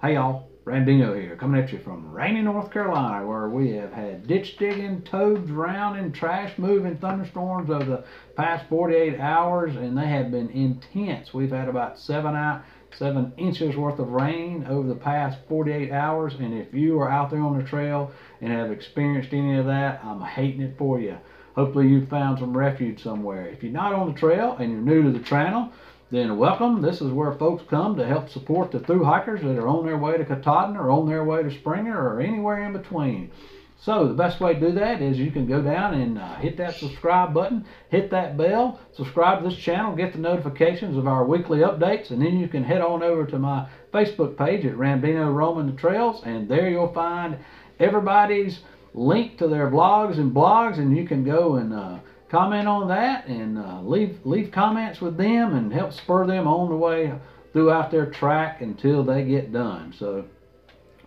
Hey y'all, Randino here, coming at you from rainy North Carolina, where we have had ditch digging, toads drowning, trash moving thunderstorms over the past 48 hours, and they have been intense. We've had about 7 inches worth of rain over the past 48 hours, and if you are out there on the trail and have experienced any of that, I'm hating it for you. Hopefully you've found some refuge somewhere. If you're not on the trail and you're new to the channel, then welcome. This is where folks come to help support the thru hikers that are on their way to Katahdin or on their way to Springer or anywhere in between. So the best way to do that is you can go down and hit that subscribe button, hit that bell, subscribe to this channel, get the notifications of our weekly updates, and then you can head on over to my Facebook page at Rambino Roaming the Trails, and there you'll find everybody's link to their vlogs and blogs, and you can go and comment on that and leave comments with them and help spur them on the way throughout their track until they get done. So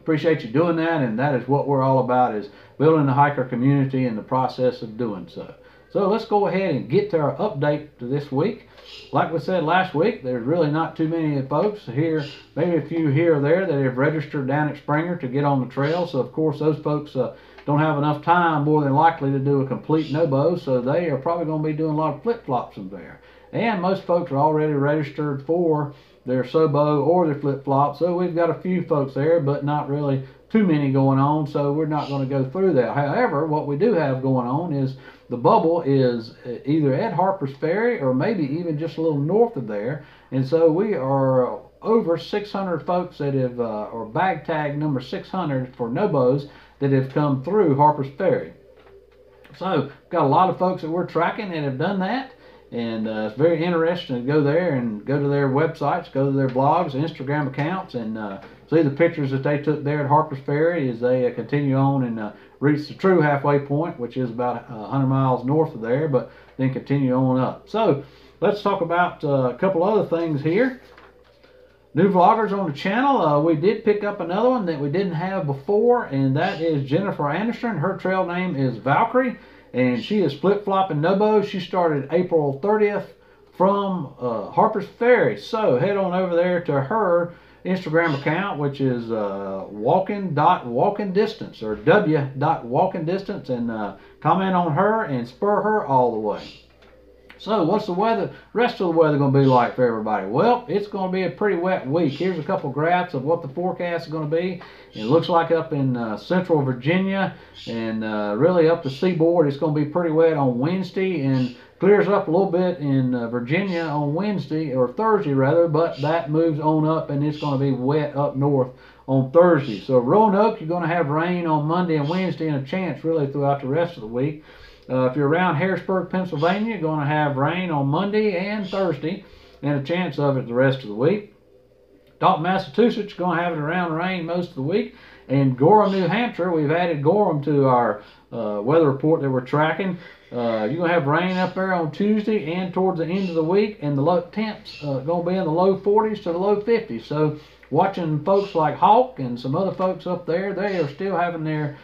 appreciate you doing that, and that is what we're all about, is building the hiker community in the process of doing so. So let's go ahead and get to our update to this week. Like we said last week, there's really not too many folks here, maybe a few here or there, that have registered down at Springer to get on the trail. So of course those folks don't have enough time, more than likely, to do a complete NOBO, so they are probably going to be doing a lot of flip-flops in there. And most folks are already registered for their SOBO or their flip-flop, so we've got a few folks there, but not really too many going on, so we're not going to go through that. However, what we do have going on is the bubble is either at Harper's Ferry or maybe even just a little north of there, and so we are over 600 folks that have, or bag tag number 600 for NOBOs, that have come through Harper's Ferry. So we've got a lot of folks that we're tracking that have done that, and it's very interesting to go there and go to their websites, go to their blogs, Instagram accounts, and see the pictures that they took there at Harper's Ferry as they continue on and reach the true halfway point, which is about 100 miles north of there, but then continue on up. So let's talk about a couple other things here. New vloggers on the channel. We did pick up another one that we didn't have before, and that is Jennifer Anderson. Her trail name is Valkrie, and she is flip-flopping NOBO. She started April 30th from Harper's Ferry. So head on over there to her Instagram account, which is w.walkingdistance or w.walkingdistance, and comment on her and spur her all the way. So what's the rest of the weather going to be like for everybody? Well, it's going to be a pretty wet week. Here's a couple graphs of what the forecast is going to be. It looks like up in central Virginia and really up the seaboard, it's going to be pretty wet on Wednesday, and clears up a little bit in Virginia on Wednesday, or Thursday rather, but that moves on up and it's going to be wet up north on Thursday. So Roanoke, you're going to have rain on Monday and Wednesday, and a chance really throughout the rest of the week. If you're around Harrisburg, Pennsylvania, you're going to have rain on Monday and Thursday, and a chance of it the rest of the week. Dalton, Massachusetts, you're going to have it around rain most of the week. And Gorham, New Hampshire, we've added Gorham to our weather report that we're tracking. You're going to have rain up there on Tuesday and towards the end of the week, and the low temps going to be in the low 40s to the low 50s. So watching folks like Hawk and some other folks up there, they are still having their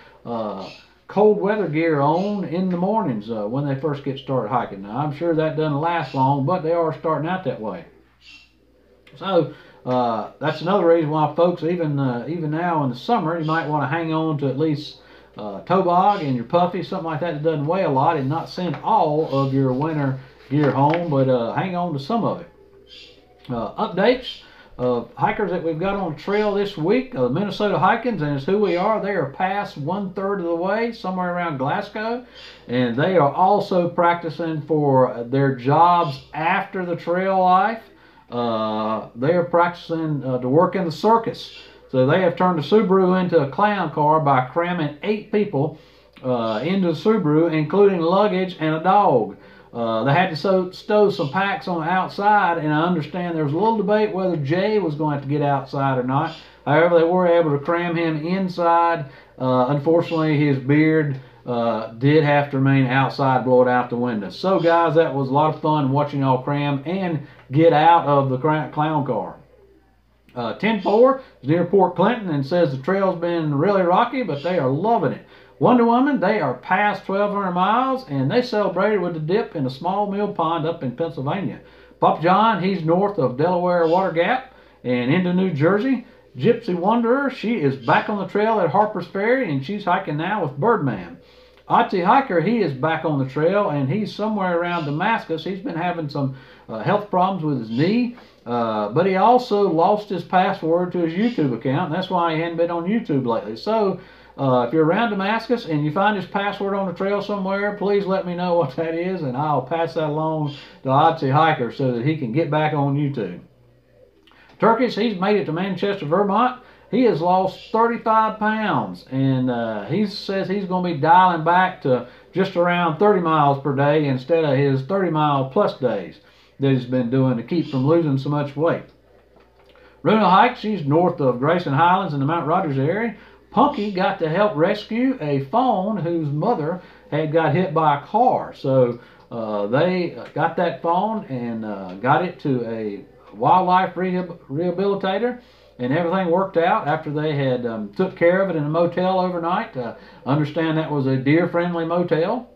cold weather gear on in the mornings when they first get started hiking. Now, I'm sure that doesn't last long, but they are starting out that way. So that's another reason why folks, even now in the summer, you might want to hang on to at least Tobog and your Puffy, something like that doesn't weigh a lot, and not send all of your winter gear home, but hang on to some of it. Updates of hikers that we've got on trail this week. Minnesota Hikings, and it's who we are. They are past 1/3 of the way, somewhere around Glasgow, and they are also practicing for their jobs after the trail life. They are practicing to work in the circus. So they have turned the Subaru into a clown car by cramming 8 people into the Subaru, including luggage and a dog. They had to stow some packs on the outside, and I understand there was a little debate whether Jay was going to have to get outside or not. However, they were able to cram him inside. Unfortunately, his beard did have to remain outside, blow it out the window. So guys, that was a lot of fun watching y'all cram and get out of the clown car. 10-4 is near Port Clinton, and says the trail's been really rocky, but they are loving it. Wonder Woman, they are past 1,200 miles, and they celebrated with a dip in a small mill pond up in Pennsylvania. Papa John, he's north of Delaware Water Gap and into New Jersey, Gypsy Wanderer, she is back on the trail at Harper's Ferry, and she's hiking now with Birdman. Otzi Hiker, he is back on the trail, and he's somewhere around Damascus. He's been having some health problems with his knee, but he also lost his password to his YouTube account, and that's why he hadn't been on YouTube lately. So if you're around Damascus and you find his password on the trail somewhere, please let me know what that is, and I'll pass that along to Otzi Hiker so that he can get back on YouTube. Turkish, he's made it to Manchester, Vermont. He has lost 35 pounds, and he says he's going to be dialing back to just around 30 miles per day instead of his 30-mile-plus days that he's been doing to keep from losing so much weight. Runa Hike, she's north of Grayson Highlands in the Mount Rogers area. Punky got to help rescue a fawn whose mother had got hit by a car. So they got that fawn and got it to a wildlife rehabilitator, and everything worked out after they had took care of it in a motel overnight. Understand that was a deer-friendly motel.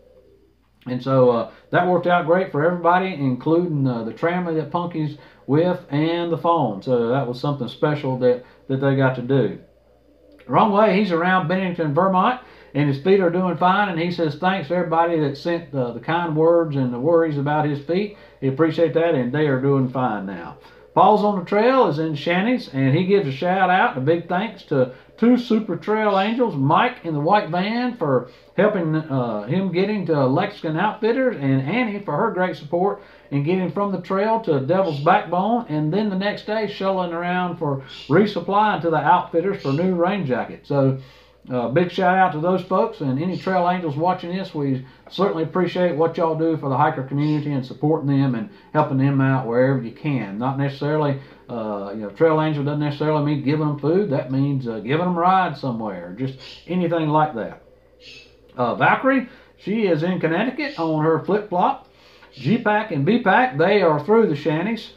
And so that worked out great for everybody, including the family that Punky's with and the fawn. So that was something special that they got to do. Wrong Way, he's around Bennington, Vermont, and his feet are doing fine, and he says thanks to everybody that sent the kind words and the worries about his feet. He appreciates that, and they are doing fine now. Paul's on the Trail is in Shanny's, and he gives a shout out and a big thanks to two super trail angels, Mike in the white van for helping him getting to Lexington Outfitters, and Annie for her great support in getting from the trail to Devil's Backbone, and then the next day shuttling around for resupplying to the Outfitters for new rain jackets. So big shout out to those folks, and any trail angels watching this, we certainly appreciate what y'all do for the hiker community and supporting them and helping them out wherever you can. Not necessarily, trail angel doesn't necessarily mean giving them food. That means giving them rides somewhere, just anything like that. Valkrie, she is in Connecticut on her flip-flop. G-Pack and B-Pack, they are through the Shanties.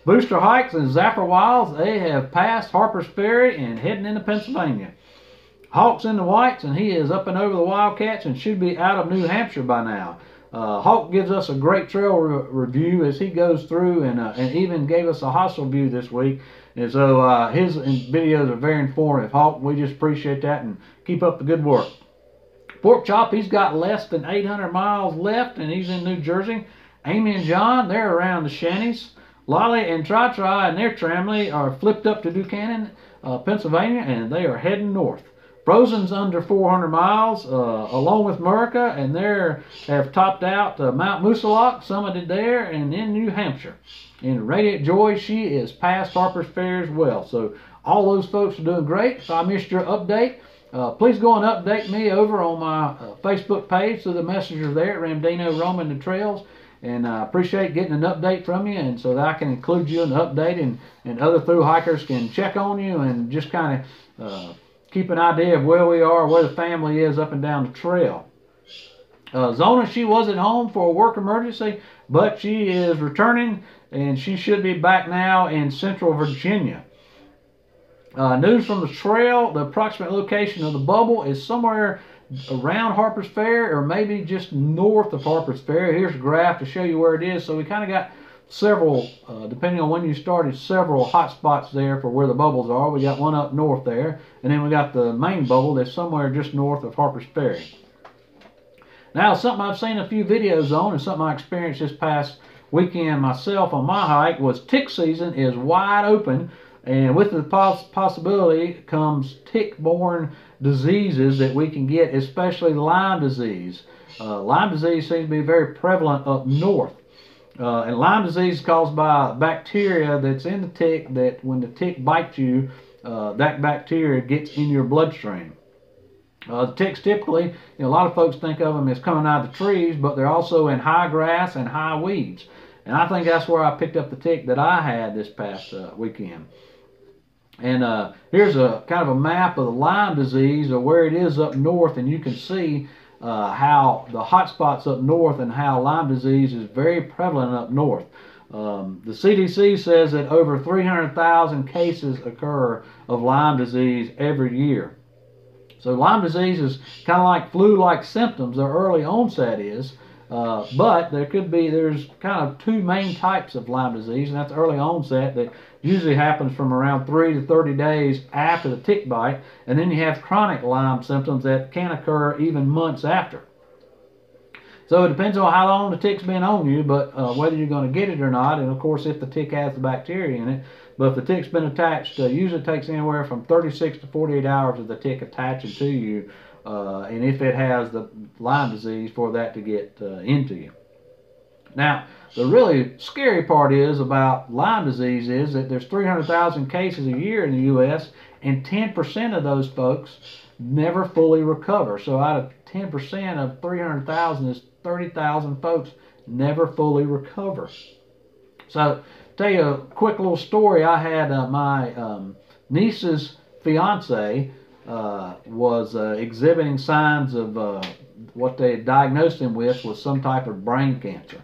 Booster Hikes and Zapper Wilds, they have passed Harper's Ferry and heading into Pennsylvania. Hawk's in the Whites, and he is up and over the Wildcats and should be out of New Hampshire by now. Hawk gives us a great trail review as he goes through, and even gave us a hostile view this week. And so his videos are very informative. Hawk, we just appreciate that, and keep up the good work. Pork Chop, he's got less than 800 miles left, and he's in New Jersey. Amy and John, they're around the Shanties. Lolly and Tri-Tri and their family are flipped up to Buchanan, Pennsylvania, and they are heading north. Frozen's under 400 miles, along with Murica, and they have topped out Mount Moosilauke, summited there, and in New Hampshire. And Radiant Joy, she is past Harper's Ferry as well. So all those folks are doing great. If I missed your update, please go and update me over on my Facebook page through the messenger there at Ramdino Roaming the Trails. And I appreciate getting an update from you, and so that I can include you in the update, and other thru hikers can check on you and just kind of keep an idea of where we are, where the family is up and down the trail. Zona, she was at home for a work emergency, but she is returning, and she should be back now in Central Virginia. News from the trail, the approximate location of the bubble is somewhere around Harper's Ferry, or maybe just north of Harper's Ferry. Here's a graph to show you where it is. So we kind of got several, depending on when you started, several hot spots there for where the bubbles are. We got one up north there, and then we got the main bubble that's somewhere just north of Harper's Ferry. Now, something I've seen a few videos on, and something I experienced this past weekend myself on my hike, was tick season is wide open, and with the possibility comes tick-borne diseases that we can get, especially Lyme disease. Lyme disease seems to be very prevalent up north. And Lyme disease is caused by bacteria that's in the tick, that when the tick bites you, that bacteria gets in your bloodstream. The ticks typically, a lot of folks think of them as coming out of the trees, but they're also in high grass and high weeds. And I think that's where I picked up the tick that I had this past weekend. And here's a kind of a map of the Lyme disease, or where it is up north, and you can see how the hot spots up north and how Lyme disease is very prevalent up north. The CDC says that over 300,000 cases occur of Lyme disease every year. So Lyme disease is kind of like flu-like symptoms. The early onset is, but there's kind of two main types of Lyme disease, and that's early onset that usually happens from around 3 to 30 days after the tick bite, and then you have chronic Lyme symptoms that can occur even months after. So it depends on how long the tick's been on you, but whether you're going to get it or not, and of course if the tick has the bacteria in it. But if the tick's been attached, usually it takes anywhere from 36 to 48 hours of the tick attaching to you, and if it has the Lyme disease, for that to get into you. Now, the really scary part is about Lyme disease is that there's 300,000 cases a year in the U.S., and 10% of those folks never fully recover. So out of 10% of 300,000 is 30,000 folks never fully recover. So, tell you a quick little story. I had my niece's fiance was exhibiting signs of what they had diagnosed him with was some type of brain cancer.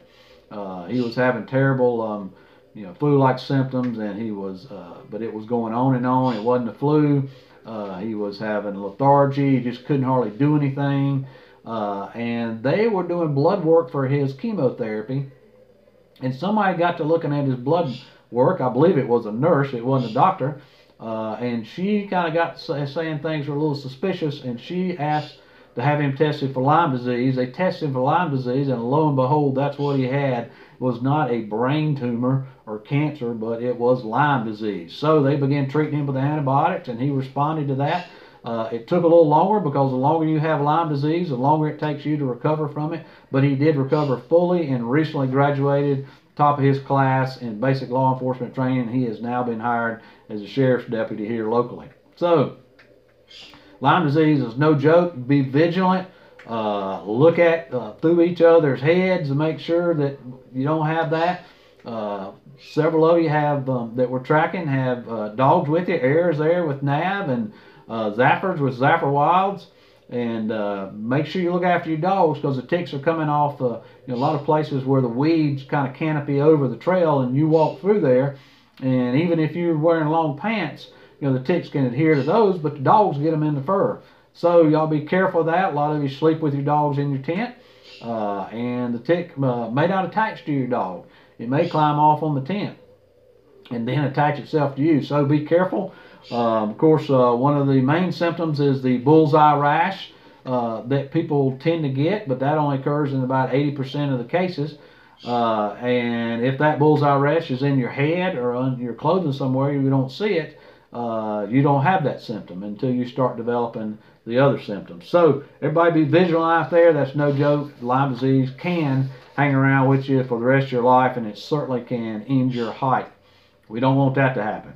He was having terrible, flu-like symptoms, and he was, but it was going on and on. It wasn't the flu. He was having lethargy. He just couldn't hardly do anything. And they were doing blood work for his chemotherapy. And somebody got to looking at his blood work. I believe it was a nurse. It wasn't a doctor. And she kind of got saying things were a little suspicious, and she asked to have him tested for Lyme disease. They tested him for Lyme disease, and lo and behold, that's what he had. It was not a brain tumor or cancer, but it was Lyme disease. So they began treating him with antibiotics, and he responded to that. It took a little longer, because the longer you have Lyme disease, the longer it takes you to recover from it. But he did recover fully and recently graduated, top of his class in basic law enforcement training. He has now been hired as a sheriff's deputy here locally. So, Lyme disease is no joke. Be vigilant. Look at through each other's heads to make sure that you don't have that. Several of you have that we're tracking have dogs with you. Air's there with Nav, and Zaffers with Zaffer Wilds. And make sure you look after your dogs, because the ticks are coming off a lot of places where the weeds kind of canopy over the trail, and you walk through there, and even if you're wearing long pants, the ticks can adhere to those, but the dogs get them in the fur. So y'all be careful of that. A lot of you sleep with your dogs in your tent, and the tick may not attach to your dog. It may climb off on the tent and then attach itself to you. So be careful. Of course, one of the main symptoms is the bullseye rash that people tend to get, but that only occurs in about 80% of the cases. And if that bullseye rash is in your head or on your clothing somewhere, you don't see it, you don't have that symptom until you start developing the other symptoms. So everybody be vigilant out there. That's no joke. Lyme disease can hang around with you for the rest of your life, and it certainly can end your height. We don't want that to happen.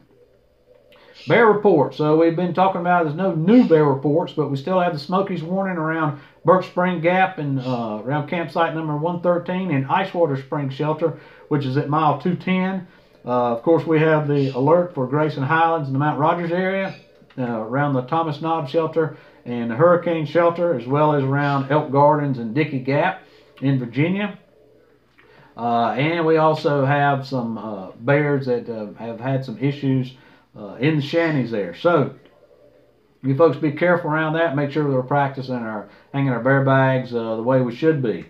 Bear reports. So we've been talking about there's no new bear reports, but we still have the Smokies warning around Burke Spring Gap and around campsite number 113 and Icewater Spring Shelter, which is at mile 210. Of course, we have the alert for Grayson Highlands in the Mount Rogers area, around the Thomas Knob Shelter and the Hurricane Shelter, as well as around Elk Gardens and Dickey Gap in Virginia. And we also have some bears that have had some issues in the shanties there. So you folks be careful around that. Make sure we're practicing hanging our bear bags the way we should be.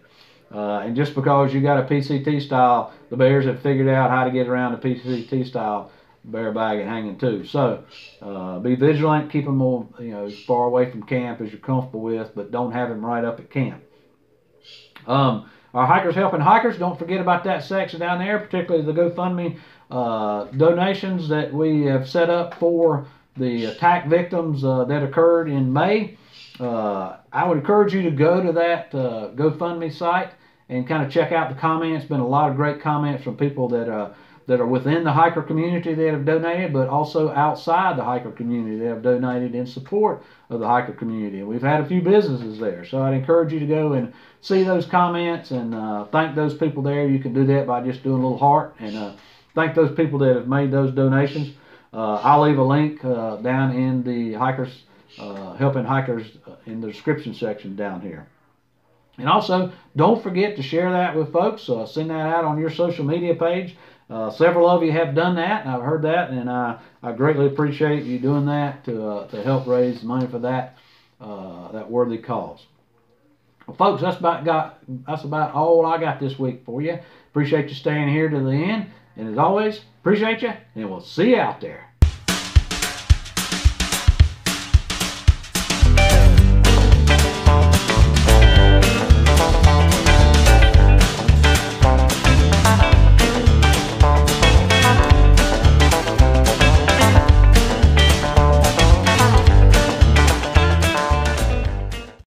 And just because you got a PCT style, the bears have figured out how to get around the PCT style bear bag and hanging too. So be vigilant. Keep them as far away from camp as you're comfortable with, but don't have them right up at camp. Our Hikers Helping Hikers, don't forget about that section down there, particularly the GoFundMe donations that we have set up for the attack victims that occurred in May. I would encourage you to go to that GoFundMe site and kind of check out the comments. Been a lot of great comments from people that are within the hiker community that have donated, but also outside the hiker community that have donated in support of the hiker community. And we've had a few businesses there, so I'd encourage you to go and see those comments and thank those people there. You can do that by just doing a little heart and thank those people that have made those donations. I'll leave a link down in the Hikers Helping Hikers in the description section down here. And also, don't forget to share that with folks. Send that out on your social media page. Several of you have done that, and I've heard that, and I greatly appreciate you doing that to help raise money for that worthy cause. Well, folks, that's about all I got this week for you. Appreciate you staying here to the end, and as always, Appreciate you, and we'll see you out there.